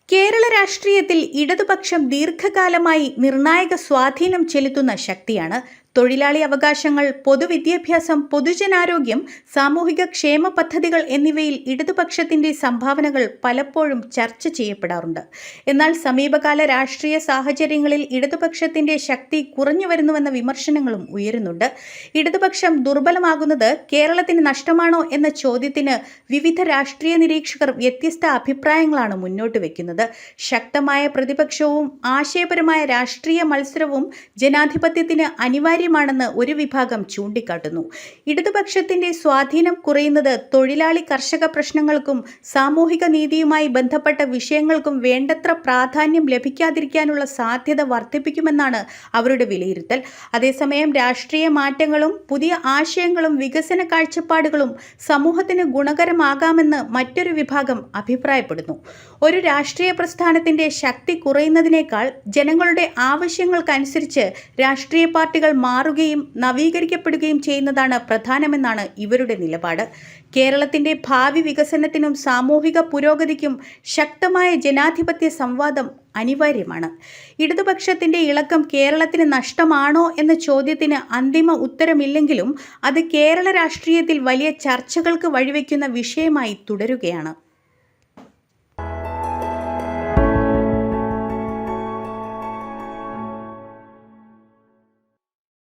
കേരള രാഷ്ട്രീയത്തിൽ ഇടതുപക്ഷം ദീർഘകാലമായി നിർണായക സ്വാധീനം ചെലുത്തുന്ന ശക്തിയാണ്. തൊഴിലാളി അവകാശങ്ങൾ, പൊതുവിദ്യാഭ്യാസം, പൊതുജനാരോഗ്യം, സാമൂഹിക ക്ഷേമ പദ്ധതികൾ എന്നിവയിൽ ഇടതുപക്ഷത്തിന്റെ സംഭാവനകൾ പലപ്പോഴും ചർച്ച ചെയ്യപ്പെടാറുണ്ട്. എന്നാൽ സമീപകാല രാഷ്ട്രീയ സാഹചര്യങ്ങളിൽ ഇടതുപക്ഷത്തിന്റെ ശക്തി കുറഞ്ഞുവരുന്നുവെന്ന വിമർശനങ്ങളും ഉയരുന്നുണ്ട്. ഇടതുപക്ഷം ദുർബലമാകുന്നത് കേരളത്തിന് നഷ്ടമാണോ എന്ന ചോദ്യത്തിന് വിവിധ രാഷ്ട്രീയ നിരീക്ഷകർ വ്യത്യസ്ത അഭിപ്രായങ്ങളാണ് മുന്നോട്ട് വയ്ക്കുന്നത്. ശക്തമായ പ്രതിപക്ഷവും ആശയപരമായ രാഷ്ട്രീയ മത്സരവും ജനാധിപത്യത്തിന് അനിവാര്യമാണെന്ന് ഒരു വിഭാഗം ചൂണ്ടിക്കാട്ടുന്നു. ഇടതുപക്ഷത്തിന്റെ സ്വാധീനം കുറയുന്നത് തൊഴിലാളി കർഷക പ്രശ്നങ്ങൾക്കും സാമൂഹിക നീതിയുമായി ബന്ധപ്പെട്ട വിഷയങ്ങൾക്കും വേണ്ടത്ര പ്രാധാന്യം ലഭിക്കാതിരിക്കാനുള്ള സാധ്യത വർദ്ധിപ്പിക്കുമെന്നാണ് അവരുടെ വിലയിരുത്തൽ. അതേസമയം രാഷ്ട്രീയ മാറ്റങ്ങളും പുതിയ ആശയങ്ങളും വികസന കാഴ്ചപ്പാടുകളും സമൂഹത്തിന് ഗുണകരമാകാമെന്ന് മറ്റൊരു വിഭാഗം അഭിപ്രായപ്പെടുന്നു. ഒരു രാഷ്ട്രീയ പ്രസ്ഥാനത്തിന്റെ ശക്തി കുറയുന്നതിനേക്കാൾ ജനങ്ങളുടെ ആവശ്യങ്ങൾക്കനുസരിച്ച് രാഷ്ട്രീയ പാർട്ടികൾ മാറുകയും നവീകരിക്കപ്പെടുകയും ചെയ്യുന്നതാണ് പ്രധാനമെന്നാണ് ഇവരുടെ നിലപാട്. കേരളത്തിന്റെ ഭാവി വികസനത്തിനും സാമൂഹിക പുരോഗതിക്കും ശക്തമായ ജനാധിപത്യ സംവാദം അനിവാര്യമാണ്. ഇടതുപക്ഷത്തിന്റെ ഇളക്കം കേരളത്തിന് നഷ്ടമാണോ എന്ന ചോദ്യത്തിന് അന്തിമ ഉത്തരമില്ലെങ്കിലും അത് കേരള രാഷ്ട്രീയത്തിൽ വലിയ ചർച്ചകൾക്ക് വഴിവെക്കുന്ന വിഷയമായി തുടരുകയാണ്.